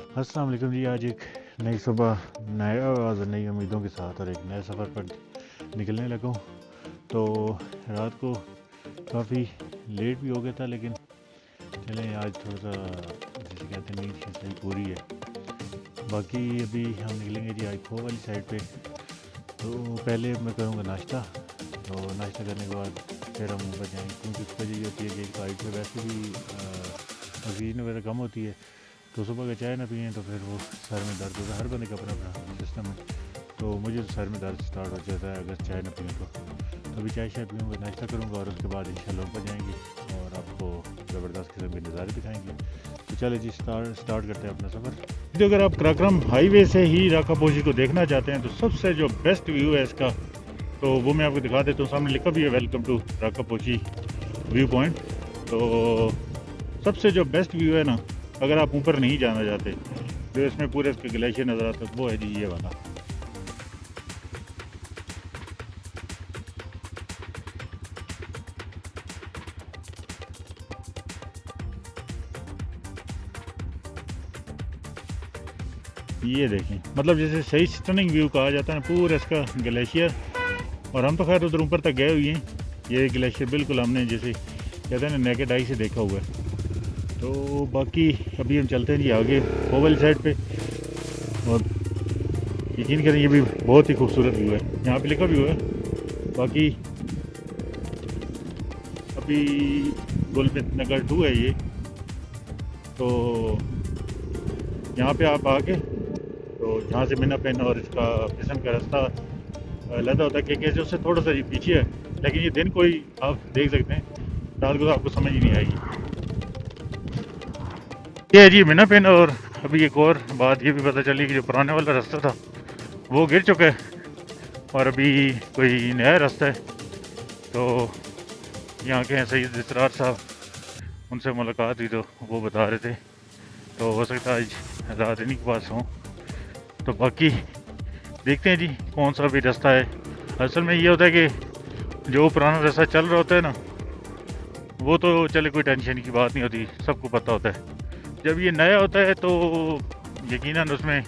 अस्सलाम वालेकुम जी। आज एक नई सुबह, नए आगाज़ और नई उम्मीदों के साथ और एक नए सफ़र पर निकलने लगा हूँ। तो रात को काफ़ी लेट भी हो गया था, लेकिन चलें आज थोड़ा सा जैसे कहते हैं नींद सही पूरी है। बाकी अभी हम निकलेंगे जी आई खो वाली साइड पे। तो पहले मैं करूँगा नाश्ता। तो नाश्ता करने के बाद फिर हम ऊपर जाएंगे, क्योंकि उस वजह ये होती है कि हाइट पे वैसे भी ऑक्सीजन वगैरह कम होती है। तो सुबह का चाय ना पिएँ तो फिर वो सर में दर्द होता है। हर बंदे का अपना अपना सिस्टम है। तो मुझे तो सर में दर्द स्टार्ट हो जाता है अगर चाय ना पीऊँ तो अभी चाय शाय पीऊँगा, नाश्ता करूँगा और उसके बाद इंशाल्लाह ऊपर जाएंगे और आपको ज़बरदस्त किस्म के नज़ारे दिखाएंगे। तो चले जी स्टार्ट करते हैं अपना सफ़र। तो अगर आप कराक्रम हाईवे से ही राका पोशी को देखना चाहते हैं तो सबसे जो बेस्ट व्यू है इसका, तो वो मैं आपको दिखा देता हूँ। सामने लिखा भी है welcome to Rakaposhi view point. तो सबसे जो बेस्ट व्यू है ना, अगर आप ऊपर नहीं जाना चाहते, जो इसमें पूरे इसके ग्लेशियर नज़र आता है, वो है जी ये वाला। ये देखें, मतलब जैसे सही स्टनिंग व्यू कहा जाता है ना, पूरा इसका ग्लेशियर। और हम तो खैर उधर ऊपर तक गए हुए हैं। ये ग्लेशियर बिल्कुल हमने जैसे कहते हैं ना नेकेड आई से देखा हुआ है। तो बाकी अभी हम चलते हैं जी आगे ओवल साइड पे। और यकीन करें ये भी बहुत ही खूबसूरत व्यू है, यहाँ पे लिखा भी हुआ है। बाकी अभी गुलमित नगर 2 है ये। तो यहाँ पे आप आके, तो यहाँ से मिना पेन और इसका प्रिजन का रास्ता लदा होता है कि कैसे उससे थोड़ा सा पीछे है। लेकिन ये दिन कोई आप देख सकते हैं, रात को तो आपको समझ ही नहीं आएगी। ये है जी मिना पेन। और अभी एक और बात ये भी पता चली कि जो पुराने वाला रास्ता था वो गिर चुका है और अभी कोई नया रास्ता है। तो यहाँ के हैं सैयद इसरार साहब, उनसे मुलाकात हुई तो वो बता रहे थे। तो हो सकता है आज रात इन्हीं के पास हों। तो बाकी देखते हैं जी कौन सा भी रास्ता है। असल में ये होता है कि जो पुराना रास्ता चल रहा होता है ना, वो तो चले कोई टेंशन की बात नहीं होती, सबको पता होता है। जब ये नया होता है तो यकीनन उसमें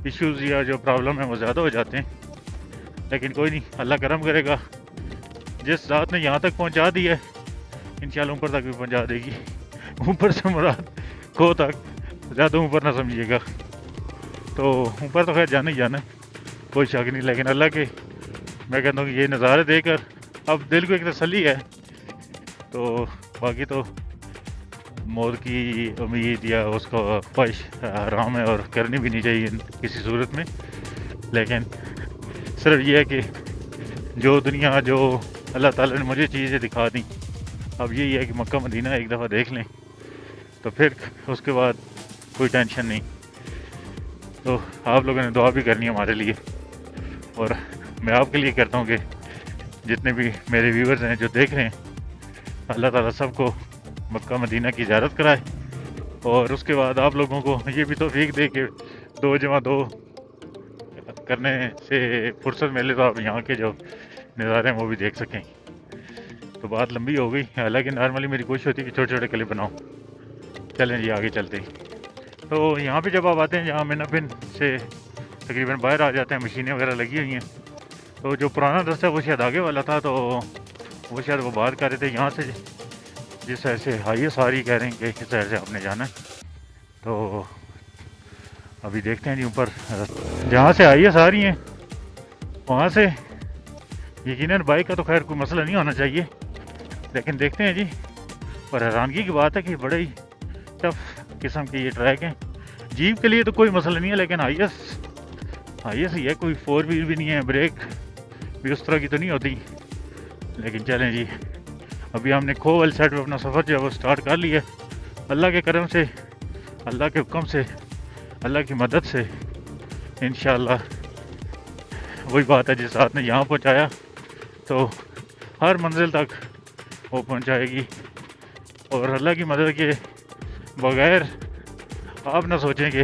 इश्यूज़ या जो प्रॉब्लम है वो ज़्यादा हो जाते हैं। लेकिन कोई नहीं, अल्लाह करम करेगा। जिस रात ने यहाँ तक पहुँचा दी है, इंशाल्लाह ऊपर तक भी पहुँचा देगी। ऊपर से मुराद खो तक, ज़्यादा ऊपर ना समझिएगा। तो ऊपर तो खैर जाना ही जाना है, कोई शक नहीं। लेकिन अल्लाह के, मैं कहता हूँ कि ये नज़ारे देखकर अब दिल को एक तसल्ली है। तो बाकी तो मौत की उम्मीद या उसका ख्वाहिश हराम है और करनी भी नहीं चाहिए किसी सूरत में। लेकिन सिर्फ ये है कि जो दुनिया, जो अल्लाह ताला ने मुझे चीज़ें दिखा दी, अब यही है कि मक्का मदीना एक दफ़ा देख लें तो फिर उसके बाद कोई टेंशन नहीं। तो आप लोगों ने दुआ भी करनी है हमारे लिए, और मैं आपके लिए करता हूँ कि जितने भी मेरे व्यूअर्स हैं जो देख रहे हैं, अल्लाह ताला सबको मक्का मदीना की ज़ियारत कराए। और उसके बाद आप लोगों को ये भी तौफीक दे कि 2 करने से फुर्सत मिले तो आप यहाँ के जो नज़ारे हैं वो भी देख सकें। तो बात लंबी हो गई, हालांकि नॉर्मली मेरी कोशिश होती है कि छोटे छोटे क्लिप बनाऊँ। चलें जी आगे चलते हैं। तो यहाँ पे जब आप आते हैं, जहाँ मिना पिन से तकरीबन बाहर आ जाते हैं, मशीनें वगैरह लगी हुई हैं। तो जो पुराना रास्ता है वो शायद आगे वाला था, तो वो शायद वो बाहर कर रहे थे यहाँ से जिस साइड से हाईवे सारी कह रहे हैं कि इस साइड से आपने जाना है। तो अभी देखते हैं जी ऊपर जहाँ से हाईवे सारी हैं वहाँ से यकीनन बाइक का तो खैर कोई मसला नहीं होना चाहिए, लेकिन देखते हैं जी। और हैरानगी की बात है कि बड़े ही टफ किस्म के ये ट्रैक हैं। जीप के लिए तो कोई मसला नहीं है, लेकिन हाईएस ही है, कोई 4 व्हील भी नहीं है, ब्रेक भी उस तरह की तो नहीं होती। लेकिन चलें जी, अभी हमने खो वाली साइड पर अपना सफ़र जो है वो स्टार्ट कर लिया। अल्लाह के करम से, अल्लाह के हुक्म से, अल्लाह की मदद से इंशाअल्लाह वही बात है जिस रात ने यहाँ पहुँचाया तो हर मंजिल तक वो पहुँचाएगी। और अल्लाह की मदद के बगैर आप ना सोचें कि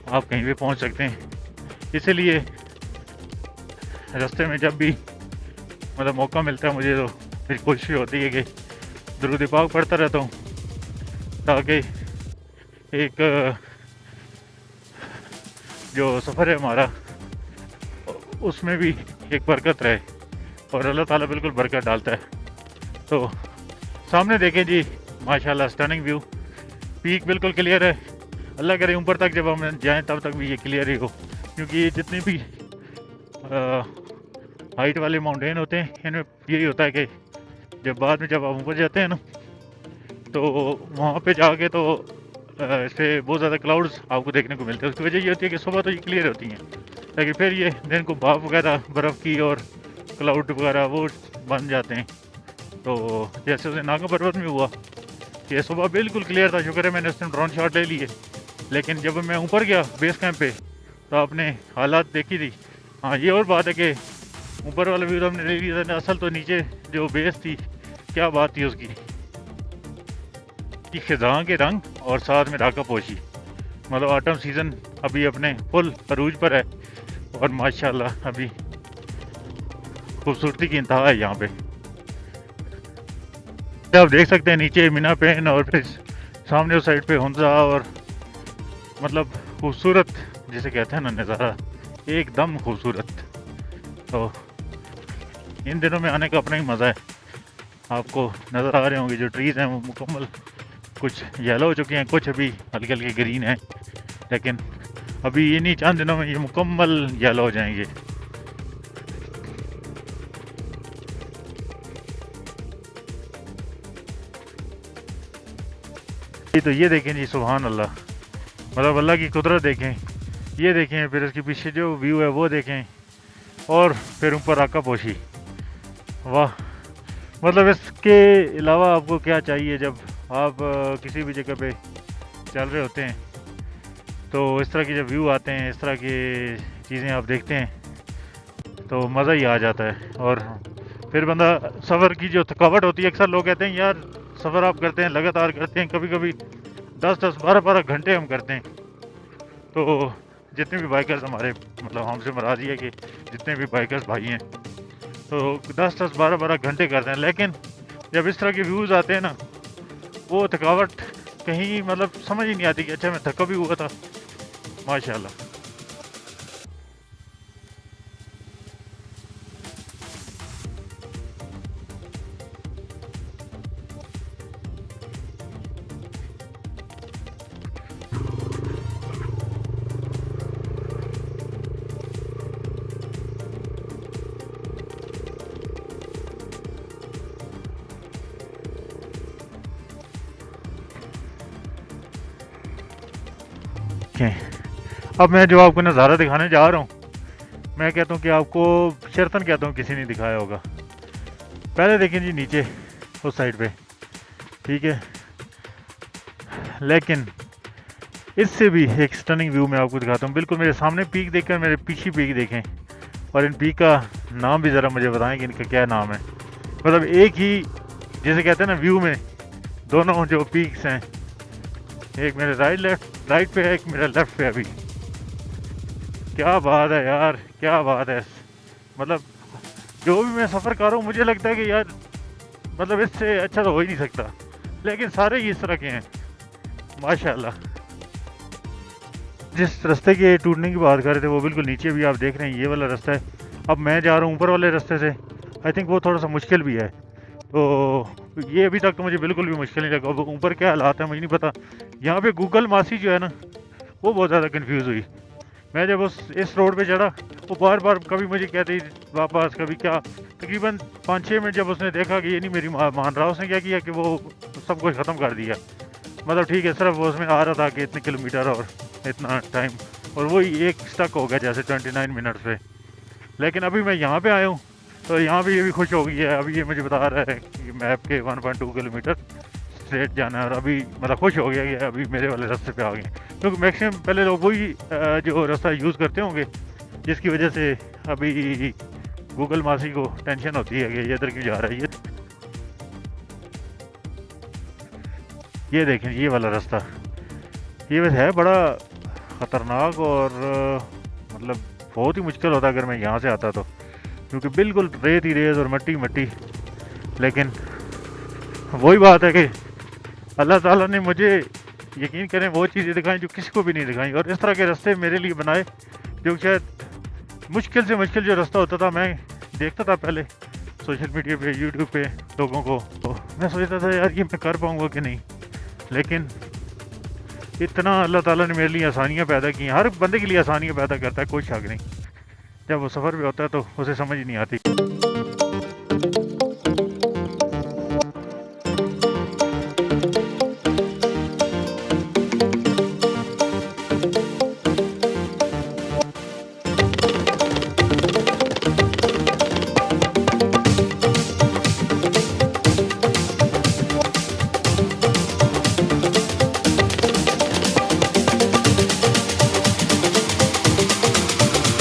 आप कहीं भी पहुँच सकते हैं। इसलिए रास्ते में जब भी मतलब मौका मिलता है मुझे, तो मेरी कोशिश होती है कि दुरूद पाक पढ़ता रहता हूँ, ताकि एक जो सफ़र है हमारा उसमें भी एक बरकत रहे, और अल्लाह ताला बिल्कुल बरकत डालता है। तो सामने देखें जी, माशाल्लाह स्टनिंग व्यू, पीक बिल्कुल क्लियर है। अल्लाह करे ऊपर तक जब हम जाएं तब तक भी ये क्लियर ही हो, क्योंकि ये जितनी भी हाइट वाले माउंटेन होते हैं इनमें यही होता है कि जब आप ऊपर जाते हैं ना, तो वहाँ पे जाके तो इससे बहुत ज़्यादा क्लाउड्स आपको देखने को मिलते हैं। उसकी वजह ये होती है कि सुबह तो ये क्लियर होती हैं, लेकिन फिर ये दिन को भाप वगैरह बर्फ़ की और क्लाउड वगैरह वो बन जाते हैं। तो जैसे उसे नागा पर्वत में हुआ कि सुबह बिल्कुल क्लियर था, शुक्र है मैंने उस दिन ड्रोन शॉट ले लिए, लेकिन जब मैं ऊपर गया बेस कैंप पे तो आपने हालात देखी थी। हाँ, ये और बात है कि ऊपर वाला व्यू तो हमने ले लिया था, असल तो नीचे जो बेस थी क्या बात थी उसकी कि खिज़ां के रंग और साथ में ढाका पोशी, मतलब ऑटम सीज़न अभी अपने फुल अरूज पर है, और माशाल्लाह अभी खूबसूरती की इंतहा है यहाँ पे। आप देख सकते हैं नीचे मीना पेन और फिर सामने उस साइड पे हुंजा, और मतलब खूबसूरत जिसे कहते हैं ना नज़ारा, एकदम खूबसूरत। तो इन दिनों में आने का अपना ही मज़ा है। आपको नज़र आ रहे होंगे जो ट्रीज़ हैं वो मुकम्मल कुछ येलो हो चुके हैं, कुछ अभी हल्के हल्के ग्रीन हैं, लेकिन अभी इन्हीं चंद दिनों में ये मुकम्मल येलो हो जाएंगे। तो ये देखें जी, सुभान अल्लाह, मतलब अल्लाह की कुदरत देखें, ये देखें, फिर उसके पीछे जो व्यू है वो देखें, और फिर ऊपर आका पोशी, वाह। मतलब इसके अलावा आपको क्या चाहिए जब आप किसी भी जगह पे चल रहे होते हैं, तो इस तरह के जब व्यू आते हैं, इस तरह की चीज़ें आप देखते हैं तो मज़ा ही आ जाता है। और फिर बंदा सफ़र की जो थकावट होती है, अक्सर लोग कहते हैं यार सफ़र आप करते हैं, लगातार करते हैं, कभी कभी 10-10, 12-12 घंटे हम करते हैं। तो जितने भी बाइकर्स हमारे, मतलब हमसे मराद ये है कि जितने भी बाइकर्स भाई हैं तो 10-10, 12-12 घंटे करते हैं, लेकिन जब इस तरह के व्यूज़ आते हैं ना, वो थकावट कहीं मतलब समझ ही नहीं आती कि अच्छा मैं थका भी हुआ था। माशाल्लाह। अब मैं जो आपको नज़ारा दिखाने जा रहा हूँ, मैं कहता हूँ कि आपको शर्तन कहता हूँ किसी ने दिखाया होगा। पहले देखें जी नीचे उस साइड पे, ठीक है, लेकिन इससे भी एक स्टनिंग व्यू मैं आपको दिखाता हूँ। बिल्कुल मेरे सामने पीक देखकर मेरे पीछे पीक देखें, और इन पीक का नाम भी ज़रा मुझे बताएं कि इनका क्या नाम है। मतलब एक ही, जैसे कहते हैं ना, व्यू में दोनों जो पीक्स हैं, एक मेरे राइट पे है, एक मेरे लेफ्ट पे। अभी क्या बात है यार, क्या बात है। मतलब जो भी मैं सफ़र कर रहा हूँ मुझे लगता है कि यार मतलब इससे अच्छा तो हो ही नहीं सकता, लेकिन सारे ही इस तरह के हैं माशाल्लाह। जिस रास्ते के टूटने की बात कर रहे थे वो बिल्कुल नीचे भी आप देख रहे हैं, ये वाला रास्ता है। अब मैं जा रहा हूँ ऊपर वाले रास्ते से, आई थिंक वो थोड़ा सा मुश्किल भी है। तो ये अभी तक तो मुझे बिल्कुल भी मुश्किल नहीं लगा। ऊपर क्या हालात है मुझे नहीं पता। यहाँ पे गूगल मासी जो है ना, वो बहुत ज़्यादा कंफ्यूज हुई। मैं जब इस रोड पे चढ़ा, वो बार बार कभी मुझे कहती वापस, कभी क्या। तकरीबन 5-6 मिनट जब उसने देखा कि ये नहीं मेरी मान रहा, उसने क्या किया कि वो सब कुछ ख़त्म कर दिया। मतलब ठीक है, सिर्फ वो उसमें आ रहा था कि इतने किलोमीटर और इतना टाइम, और वही एक स्टक हो गया जैसे 29 मिनट्स पे। लेकिन अभी मैं यहाँ पे आया हूँ तो यहाँ पे ये भी खुश हो गई है। अभी ये मुझे बता रहा है कि मैप के 1.2 किलोमीटर स्ट्रेट जाना है, और अभी मतलब खुश हो गया कि अभी मेरे वाले रास्ते पे आ गए। क्योंकि मैक्सिमम पहले लोग वही जो रास्ता यूज़ करते होंगे, जिसकी वजह से अभी गूगल मासी को टेंशन होती है कि ये इधर क्यों जा रहा है। ये देखें ये वाला रास्ता, ये वैसे है बड़ा ख़तरनाक, और मतलब बहुत ही मुश्किल होता अगर मैं यहाँ से आता तो, क्योंकि बिल्कुल रेत ही रेत और मट्टी मट्टी। लेकिन वही बात है कि अल्लाह ताला ने मुझे यकीन करें वो चीज़ें दिखाएं जो किसी को भी नहीं दिखाई, और इस तरह के रास्ते मेरे लिए बनाए जो शायद मुश्किल से मुश्किल जो रास्ता होता था, मैं देखता था पहले सोशल मीडिया पे, यूट्यूब पे लोगों को, तो मैं सोचता था यार ये मैं कर पाऊँगा कि नहीं, लेकिन इतना अल्लाह ताला ने मेरे लिए आसानियाँ पैदा की हैं। हर बंदे के लिए आसानियाँ पैदा करता है, कोई शक नहीं। जब वो सफ़र पे होता है तो उसे समझ ही नहीं आती।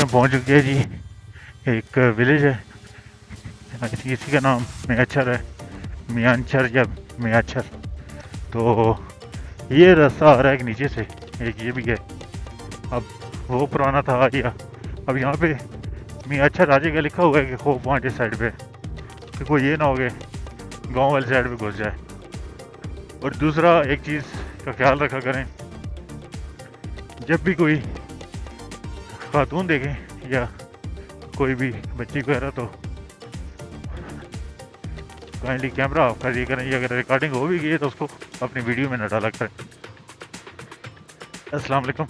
पहुंच चुके हैं जी, एक विलेज है, इसी का नाम मियाँचर है, मियांचर या मियाँचर। तो ये रास्ता आ रहा है नीचे से, एक ये भी है। अब वो पुराना था या अब यहाँ पे मियाँचर आ जाएगा लिखा हुआ है कि खो पॉइंट इस साइड पे, कि कोई ये ना हो गए गाँव वाली साइड पे घुस जाए। और दूसरा एक चीज़ का ख्याल रखा करें, जब भी कोई खातून देखें या कोई भी बच्ची वगैरह तो काइंडली कैमरा ऑफ कर दिया करें, या अगर रिकॉर्डिंग हो भी गई है तो उसको अपनी वीडियो में न डाला करें। अस्सलाम वालेकुम।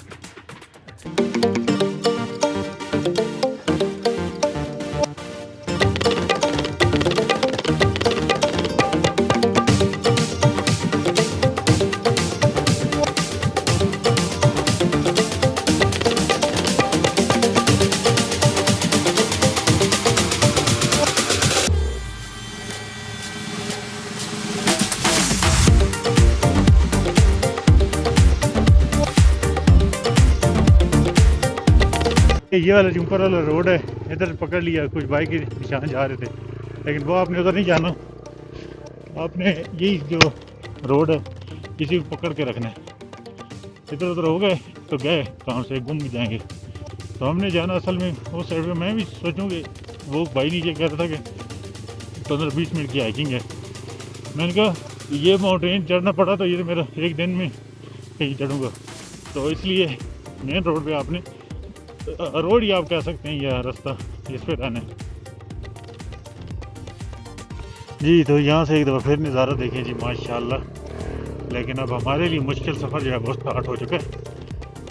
ये वाला जो ऊपर वाला रोड है, इधर पकड़ लिया, कुछ बाइक के निशान जा रहे थे, लेकिन वो आपने उधर नहीं जाना, आपने यही जो रोड है इसी को पकड़ के रखना है। इधर उधर हो गए तो गए कहाँ से, गुम भी जाएंगे। तो हमने जाना असल में उस साइड में। मैं भी सोचूँगी, वो भाई नीचे कह रहा था कि 15-20 मिनट की हाइकिंग है। मैंने कहा ये माउंटेन चढ़ना पड़ा तो ये तो मेरा एक दिन में कहीं चढ़ूँगा, तो इसलिए मेन रोड पे आपने, रोड ही आप कह सकते हैं या रास्ता, इस पे रहना है जी। तो यहाँ से एक दफ़ा फिर नज़ारा देखें जी, माशाल्लाह। लेकिन अब हमारे लिए मुश्किल सफ़र जो है वो स्टार्ट हो चुका है,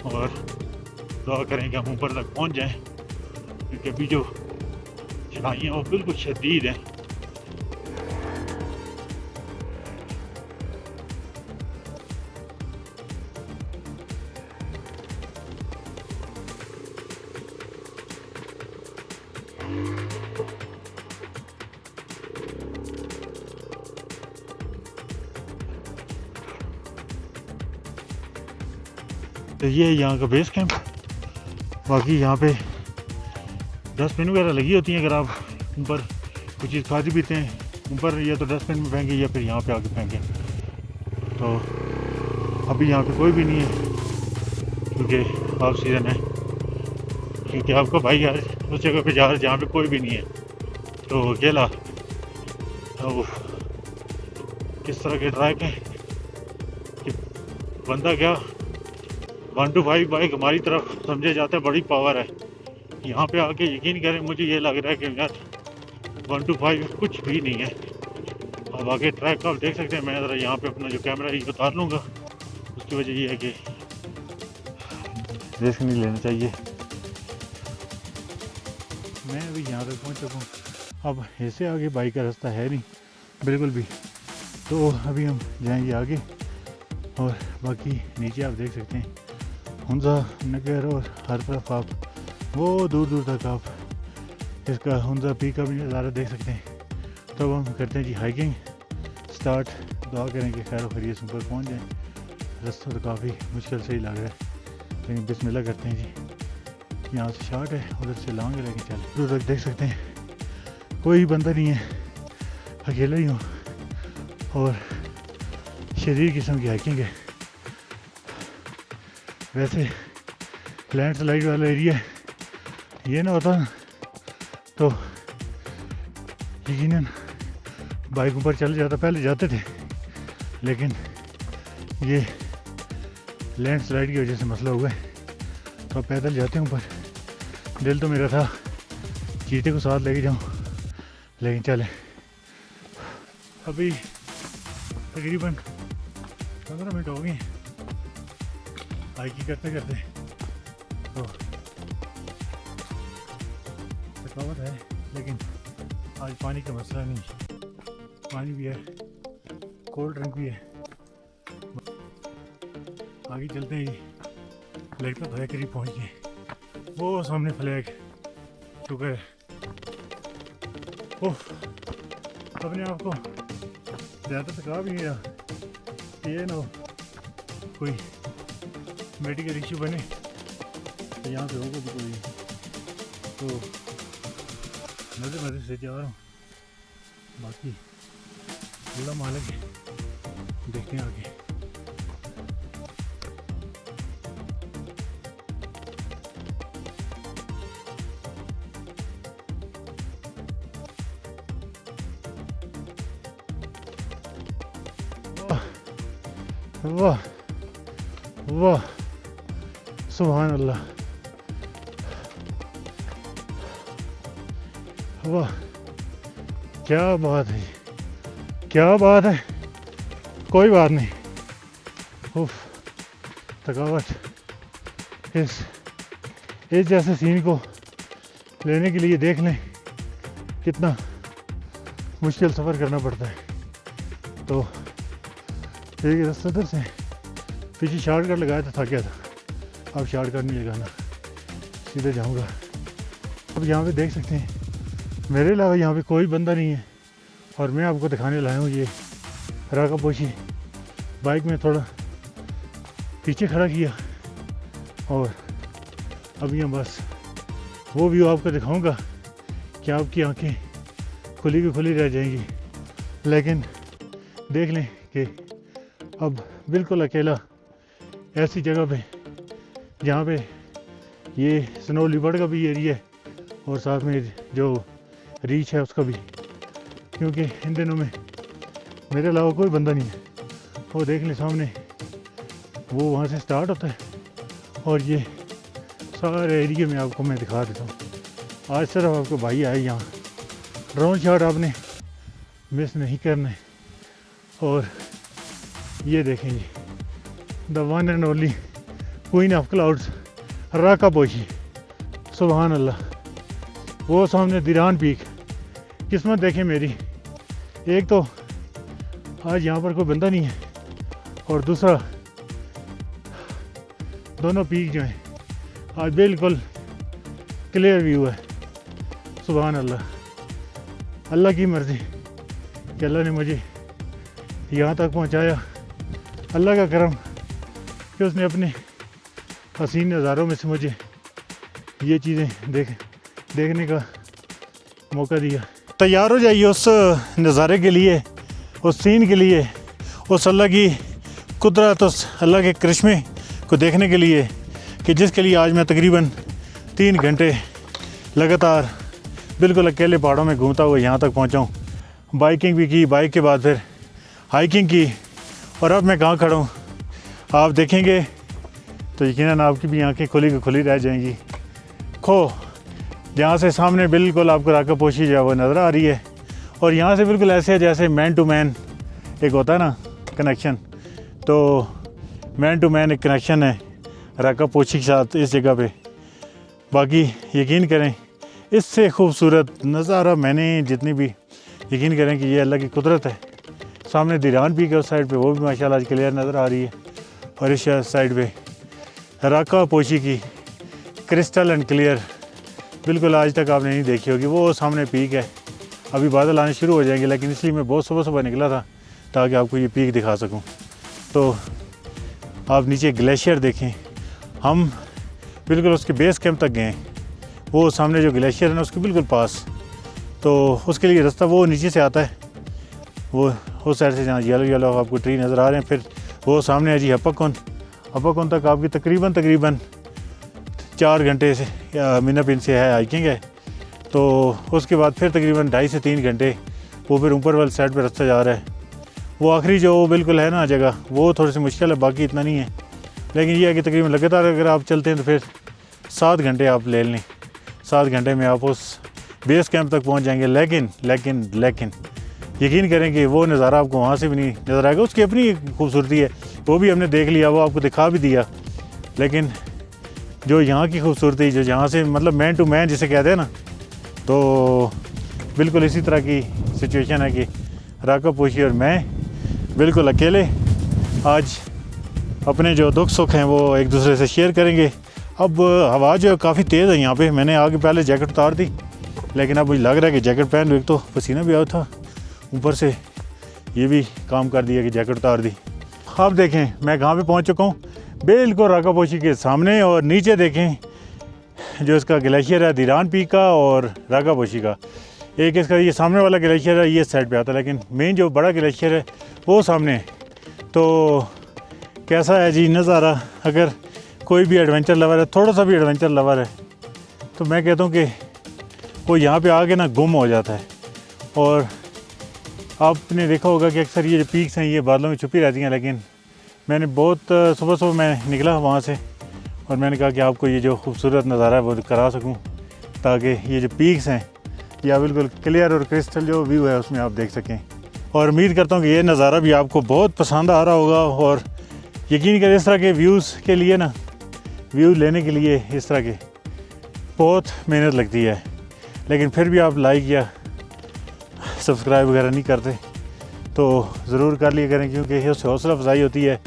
और दुआ करें कि हम ऊपर तक पहुँच जाएं, क्योंकि अभी जो चढ़ाइयाँ वो बिल्कुल शदीद हैं। तो ये है यहाँ का बेस कैंप। बाकी यहाँ पे डस्टबिन वगैरह लगी होती हैं, अगर आप ऊपर कुछ चीज़ खाते पीते हैं ऊपर, या तो डस्टबिन में फेंकें या फिर यहाँ पे आके फेंकें। तो अभी यहाँ पे कोई भी नहीं है क्योंकि ऑफ सीज़न है, क्योंकि आपका भाई आज उस जगह पे जा रहा है जहाँ पे कोई भी नहीं है, तो अकेला। तो किस तरह के ट्रैक हैं कि बंदा क्या 1 to 5 बाइक हमारी तरफ समझा जाता है, बड़ी पावर है। यहाँ पे आके यकीन करें, मुझे ये लग रहा है कि यार 1 to 5 कुछ भी नहीं है। अब आगे ट्रैक का आप देख सकते हैं। मैं ज़रा यहाँ पे अपना जो कैमरा है उतार लूँगा, उसकी वजह ये है कि रिस्क नहीं लेना चाहिए। मैं अभी यहाँ तक पहुँच चुका हूँ, अब ऐसे आगे बाइक का रास्ता है नहीं बिल्कुल भी, तो अभी हम जाएंगे आगे। और बाकी नीचे आप देख सकते हैं हुंजा नगर, और हर तरफ आप वो दूर दूर तक आप इसका हुंजा पीक का भी नज़ारा देख सकते हैं। तो अब हम करते हैं जी हाइकिंग स्टार्ट। दुआ करें कि खैर खैरियत से ऊपर पहुँच जाएँ। रास्ता तो काफ़ी मुश्किल से ही लग रहा है, लेकिन बिस्मिल्लाह करते हैं जी। यहाँ से शॉर्ट है, उधर से लॉन्ग है, लेकिन चल दूर तक देख सकते हैं कोई बंदा नहीं है, अकेला ही हूँ। और शरीर किस्म की हाइकिंग है। वैसे लैंडस्लाइड वाला एरिया है, ये ना होता तो यकीनन बाइक ऊपर चले जाता, पहले जाते थे, लेकिन ये लैंडस्लाइड की वजह से मसला हुआ है, तो अब पैदल जाते हैं ऊपर। दिल तो मेरा था चीते को साथ लेके जाऊँ, लेकिन चले अभी तकरीबन 15 मिनट हो गए हाइकिंग करते करते, तो थकावट है, लेकिन आज पानी का मसला नहीं, पानी भी है, कोल्ड ड्रिंक भी है। आगे चलते हैं, लगता तो है करीब पहुँच गए। वो सामने फ्लैग शुक्र है। ओह, अपने आप को ज़्यादा थका भी नहीं रहा, ये ना हो कोई मेडिकल इश्यू बने तो यहाँ पे होगा भी कोई, तो मज़े से जा रहा हूँ। बाकी अल्लाह मालिक, देखते हैं आगे। वाह वाह, सुभान अल्लाह, वाह क्या बात है, क्या बात है। कोई बात नहीं, उफ, थकावट इस जैसे सीन को लेने के लिए देख लें कितना मुश्किल सफ़र करना पड़ता है। तो एक रास्ते से पीछे शॉर्टकट लगाया था, थक गया था, अब शॉर्टकट नहीं लगाना, सीधे जाऊंगा। अब यहाँ पे देख सकते हैं मेरे अलावा यहाँ पे कोई बंदा नहीं है, और मैं आपको दिखाने लाया हूँ ये राका पोशी। बाइक में थोड़ा पीछे खड़ा किया, और अब यहाँ बस वो व्यू आपको दिखाऊंगा कि आपकी आंखें खुली की खुली रह जाएंगी। लेकिन देख लें कि अब बिल्कुल अकेला ऐसी जगह पे जहाँ पे ये स्नो लिपर्ड का भी एरिया है, और साथ में जो रीच है उसका भी, क्योंकि इन दिनों में मेरे अलावा कोई बंदा नहीं है। वो देख लें सामने, वो वहाँ से स्टार्ट होता है, और ये सारे एरिया में आपको मैं दिखा देता हूँ। आज सिर्फ आपको भाई आए यहाँ, ड्रोन शॉट आपने मिस नहीं करना है। और ये देखें जी, the one and only queen of clouds Rakaposhi, सुभान अल्लाह। वो सामने दिरान पीक, किस्मत देखें मेरी, एक तो आज यहाँ पर कोई बंदा नहीं है, और दूसरा दोनों पीक जो हैं आज बिल्कुल क्लियर व्यू है। सुभान अल्लाह, अल्लाह की मर्ज़ी कि अल्लाह ने मुझे यहाँ तक पहुँचाया, अल्लाह का करम कि उसने अपने हसीन नज़ारों में से मुझे ये चीज़ें देखने का मौका दिया। तैयार हो जाइए उस नज़ारे के लिए, उस सीन के लिए, उस अल्लाह की कुदरत, उस अल्लाह के करिश्मे को देखने के लिए कि जिसके लिए आज मैं तकरीबन 3 घंटे लगातार बिल्कुल अकेले पहाड़ों में घूमता हुआ यहाँ तक पहुँचा हूँ। बाइकिंग भी की, बाइक के बाद फिर हाइकिंग की, और अब मैं कहाँ खड़ा हूँ आप देखेंगे तो यकीनन आपकी भी आंखें खुली की खुली रह जाएंगी। जहाँ से सामने बिल्कुल आपको राका पोशी जो है वो नज़र आ रही है, और यहाँ से बिल्कुल ऐसे है जैसे मैन टू मैन एक होता है ना कनेक्शन, तो मैन टू मैन एक कनेक्शन है राका पोशी के साथ इस जगह पे। बाकी यकीन करें इससे खूबसूरत नज़ारा मैंने जितनी भी, यकीन करें कि ये अल्लाह की कुदरत है। सामने दिरान पीक है उस साइड पे, वो भी माशाल्लाह आज क्लियर नज़र आ रही है, और इस साइड पे राका पोशी की क्रिस्टल एंड क्लियर बिल्कुल आज तक आपने नहीं देखी होगी। वो सामने पीक है, अभी बादल आने शुरू हो जाएंगे, लेकिन इसलिए मैं बहुत सुबह निकला था ताकि आपको ये पीक दिखा सकूं। तो आप नीचे ग्लेशियर देखें, हम बिल्कुल उसके बेस कैंप तक गए, वो सामने जो ग्लेशियर है ना उसके बिल्कुल पास। तो उसके लिए रास्ता वो नीचे से आता है, वो उस साइड से जहाँ येलो आपको ट्री नज़र आ रहे हैं। फिर वो सामने है जी हप्पाकुन तक आपकी तकरीबन 4 घंटे से या मीनापिन से है हाइकिंग है। तो उसके बाद फिर तकरीबन 2.5 से 3 घंटे वो फिर ऊपर वाली साइड पे रास्ता जा रहा है। वो आखिरी जो बिल्कुल है ना जगह, वो थोड़ी सी मुश्किल है, बाकी इतना नहीं है। लेकिन ये है कि तकरीबन लगातार अगर आप चलते हैं तो फिर 7 घंटे आप ले लें, 7 घंटे में आप उस बेस कैंप तक पहुंच जाएंगे। लेकिन यकीन करें कि वो नज़ारा आपको वहाँ से भी नहीं नज़र आएगा। उसकी अपनी खूबसूरती है, वो भी हमने देख लिया, वो आपको दिखा भी दिया। लेकिन जो यहाँ की खूबसूरती, जो यहाँ से मतलब मैन टू मैन जिसे कहते हैं ना, तो बिल्कुल इसी तरह की सिचुएशन है कि राघव पोशी और मैं बिल्कुल अकेले आज अपने जो दुख सुख हैं वो एक दूसरे से शेयर करेंगे। अब हवा जो है काफ़ी तेज़ है यहाँ पे। मैंने आगे पहले जैकेट उतार दी, लेकिन अब मुझे लग रहा है कि जैकेट पहन एक तो पसीना भी आया था, ऊपर से ये भी काम कर दिया कि जैकेट उतार दी। अब देखें मैं कहाँ पे पहुँच चुका हूँ, बिल्कुल राघव पोशी के सामने। और नीचे देखें जो इसका ग्लेशियर है दिरान पीक का और राघव पोशी का, एक इसका ये सामने वाला ग्लेशियर है, ये साइड पे आता है, लेकिन मेन जो बड़ा ग्लेशियर है वो सामने है। तो कैसा है जी नज़ारा। अगर कोई भी एडवेंचर लवर है, थोड़ा सा भी एडवेंचर लवर है, तो मैं कहता हूँ कि वो यहाँ पे आके ना गुम हो जाता है। और आपने देखा होगा कि अक्सर ये जो पीक्स हैं ये बादलों में छुपी रहती हैं, लेकिन मैंने बहुत सुबह मैं निकला वहाँ से और मैंने कहा कि आपको ये जो खूबसूरत नज़ारा है वो करा सकूँ, ताकि ये जो पीक्स हैं या बिल्कुल क्लियर और क्रिस्टल जो व्यू है उसमें आप देख सकें। और उम्मीद करता हूँ कि ये नज़ारा भी आपको बहुत पसंद आ रहा होगा। और यकीन करें इस तरह के व्यूज़ के लिए ना, व्यू लेने के लिए इस तरह के बहुत मेहनत लगती है, लेकिन फिर भी आप लाइक या सब्सक्राइब वगैरह नहीं करते तो ज़रूर कर लिया करें, क्योंकि उससे हौसला अफजाई होती है।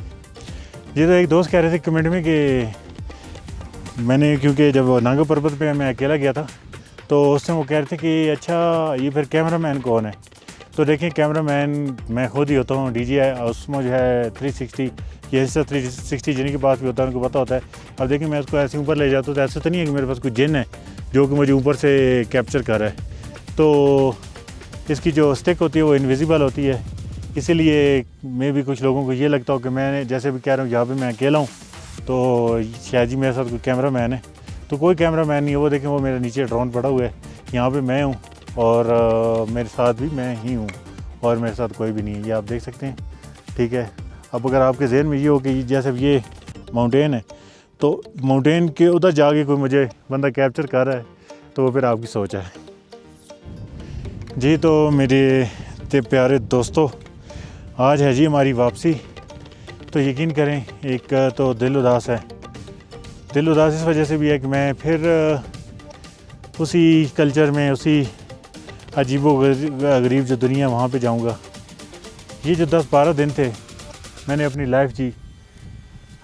ये तो एक दोस्त कह रहे थे कमेंट में कि मैंने, क्योंकि जब नांगा पर्वत पे मैं अकेला गया था तो उससे वो कह रहे थे कि अच्छा ये फिर कैमरामैन कौन है। तो देखें कैमरामैन मैं खुद ही होता हूँ। DJI Osmo जो है 360, ये हिस्सा 360 जिनके पास भी होता है उनको पता होता है। अब देखिए मैं उसको ऐसे ऊपर ले जाता हूँ तो ऐसा तो नहीं है कि मेरे पास कोई जिन है जो कि मुझे ऊपर से कैप्चर कर रहा है। तो इसकी जो स्टिक होती है वो इनविजिबल होती है, इसीलिए मे भी कुछ लोगों को ये लगता हो कि मैं जैसे भी कह रहा हूँ यहाँ पे मैं अकेला हूँ तो शायद जी मेरे साथ कोई कैमरा मैन है। तो कोई कैमरा मैन नहीं है। वो देखें वो मेरे नीचे ड्रोन पड़ा हुआ है, यहाँ पे मैं हूँ और मेरे साथ भी मैं ही हूँ और मेरे साथ कोई भी नहीं है, ये आप देख सकते हैं। ठीक है, अब अगर आपके जहन में ये हो कि जैसे ये माउंटेन है तो माउंटेन के उधर जाके कोई मुझे बंदा कैप्चर कर रहा है तो वो फिर आपकी सोच है जी। तो मेरे प्यारे दोस्तों, आज है जी हमारी वापसी। तो यकीन करें एक तो दिल उदास है। दिल उदास इस वजह से भी है कि मैं फिर उसी कल्चर में, उसी अजीबो गरीब जो दुनिया वहाँ पे जाऊँगा। ये जो 10-12 दिन थे मैंने अपनी लाइफ जी,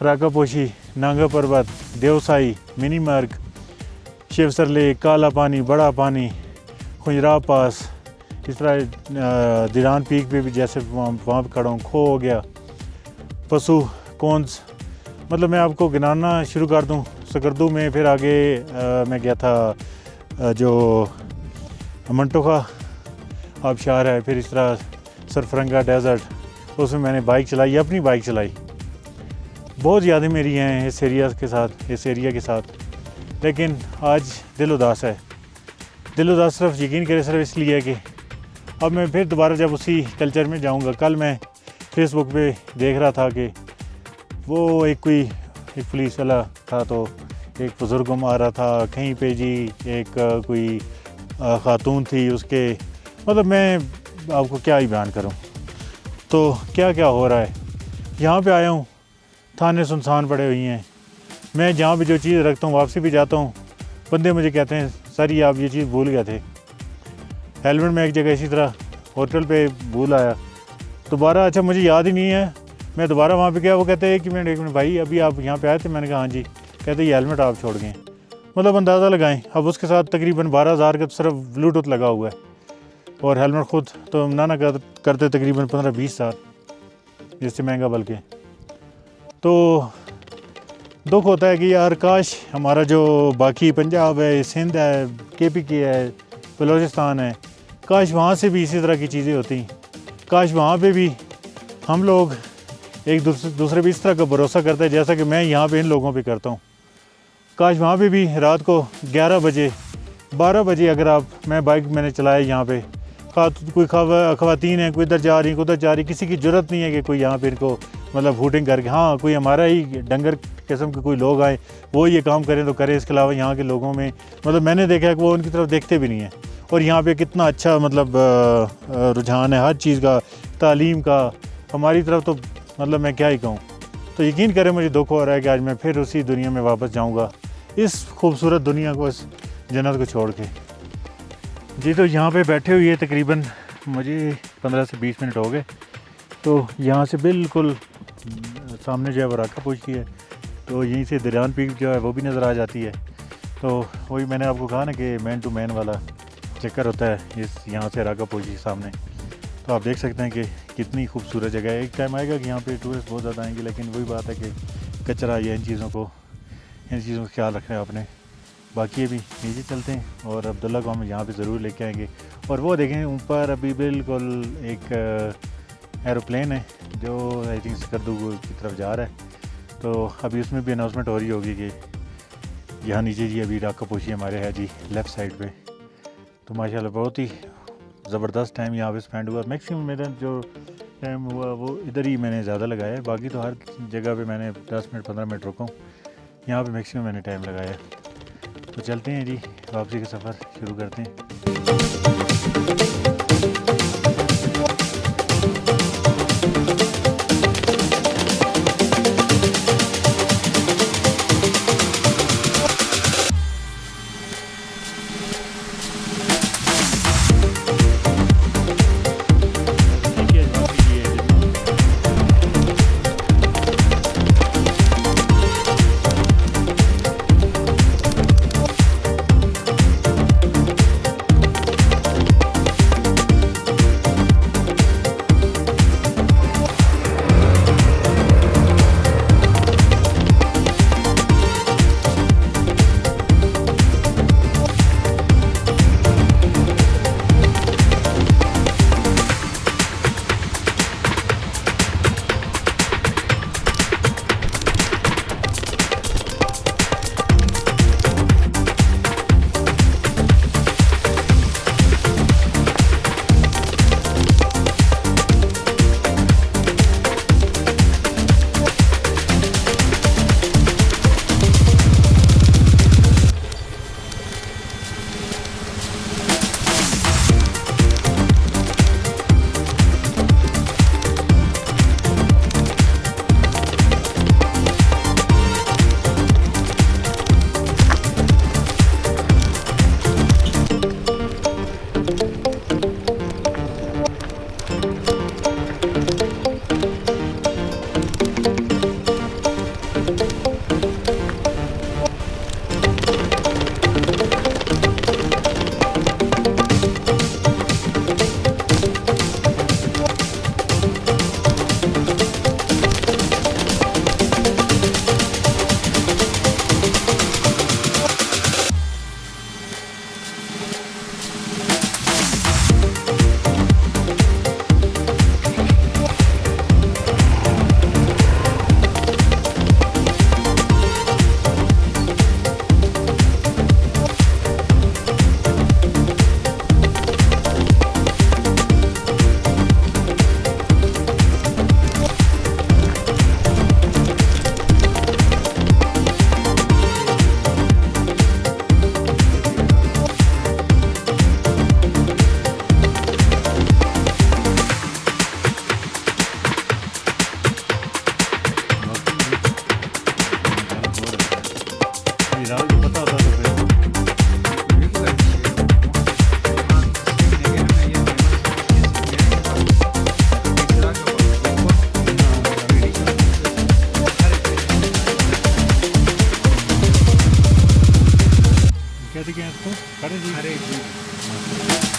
राघव पोशी, नांगा पर्वत, देवसाई, मिनी मार्ग, शिवसर लेक, काला पानी, बड़ा पानी, खुजरा पास, इस तरह दिरान पीक पे भी जैसे वहाँ पे खड़ा हूँ, खो हो गया, पशु कौन्स, मतलब मैं आपको गिनाना शुरू कर दूँ। सकरदू में फिर आगे मैं गया था जो मंटोखा आबशार है, फिर इस तरह सरफरंगा डेजर्ट, उसमें मैंने बाइक चलाई, अपनी बाइक चलाई। बहुत यादें मेरी हैं इस एरिया के साथ, लेकिन आज दिल उदास है। दिल उदास सिर्फ यकीन करें सिर्फ इसलिए है कि अब मैं फिर दोबारा जब उसी कल्चर में जाऊंगा। कल मैं फेसबुक पे देख रहा था कि वो एक पुलिस वाला था, तो एक बुज़ुर्ग आ रहा था कहीं पे जी, एक कोई खातून थी उसके, मतलब मैं आपको क्या ही बयान करूं। तो क्या क्या हो रहा है यहाँ पे आया हूँ, थाने सुनसान पड़े हुई हैं। मैं जहाँ भी जो चीज़ रखता हूँ वापसी भी जाता हूँ, बंदे मुझे कहते हैं सर ये आप ये चीज़ भूल गए थे। हेलमेट में एक जगह इसी तरह होटल पे भूल आया दोबारा, अच्छा मुझे याद ही नहीं है, मैं दोबारा वहाँ पे गया। वो कहते हैं कि एक मिनट भाई अभी आप यहाँ पे आए थे? मैंने कहा हाँ जी। कहते ये हेलमेट आप छोड़ गए। मतलब अंदाज़ा लगाएं, अब उसके साथ तकरीबन 12,000 का सिर्फ ब्लूटूथ लगा हुआ है और हेलमेट खुद तो ना करते तकरीबन 15-20 हज़ार, जिससे महंगा बल्कि। तो दुख होता है कि यार काश हमारा जो बाकी पंजाब है, सिंध है, KPK है, बलूचिस्तान है, काश वहाँ से भी इसी तरह की चीज़ें होती। काश वहाँ पे भी हम लोग एक दूसरे पे इस तरह का भरोसा करते हैं जैसा कि मैं यहाँ पे इन लोगों पे करता हूँ। काश वहाँ पे भी रात को 11 बजे 12 बजे अगर मैं बाइक मैंने चलाया यहाँ पे, कोई ख़वातीन है, कोई इधर जा रही, कोई उधर जा रही, किसी की ज़रूरत नहीं है कि कोई यहाँ पे इनको मतलब हूटिंग करके, हाँ कोई हमारा ही डंगर किस्म के कोई लोग आए वो ये काम करें तो करें, इसके अलावा यहाँ के लोगों में मतलब मैंने देखा है कि वो उनकी तरफ देखते भी नहीं हैं। और यहाँ पे कितना अच्छा मतलब रुझान है हर चीज़ का, तालीम का, हमारी तरफ तो मतलब मैं क्या ही कहूँ। तो यकीन करें मुझे दुख हो रहा है कि आज मैं फिर उसी दुनिया में वापस जाऊँगा, इस खूबसूरत दुनिया को, इस जन्नत को छोड़ के। जी तो यहाँ पे बैठे हुए तकरीबन मुझे 15 से 20 मिनट हो गए। तो यहाँ से बिल्कुल सामने जो है वो राका पोशी है, तो यहीं से दरियान पीक जो है वो भी नज़र आ जाती है। तो वही मैंने आपको कहा ना कि मैन टू मैन वाला चक्कर होता है इस यहाँ से राका पोशी सामने। तो आप देख सकते हैं कि कितनी खूबसूरत जगह है। एक टाइम आएगा कि यहाँ पे टूरिस्ट बहुत ज़्यादा आएंगे, लेकिन वही बात है कि कचरा या इन चीज़ों का ख्याल रखना है आपने। बाकी अभी नीचे चलते हैं और अब्दुल्ला को हम यहाँ पे ज़रूर लेके आएंगे। और वो देखें ऊपर अभी बिल्कुल एक एरोप्लेन है जो आई थिंक स्कर्दू की तरफ जा रहा है। तो अभी उसमें भी अनाउंसमेंट हो रही होगी कि यहाँ नीचे जी अभी राका पोशी हमारे है जी लेफ़्ट साइड पे। तो माशाल्लाह बहुत ही ज़बरदस्त टाइम यहाँ पे स्पेंड हुआ। मैक्सिमम मेरा जो टाइम हुआ वो इधर ही मैंने ज़्यादा लगाया है, बाकी तो हर जगह पे मैंने 10 मिनट 15 मिनट रुका हूँ, यहाँ पे मैक्सिमम मैंने टाइम लगाया है। तो चलते हैं जी, वापसी का सफ़र शुरू करते हैं। कहते क्या इसको? हरे जी।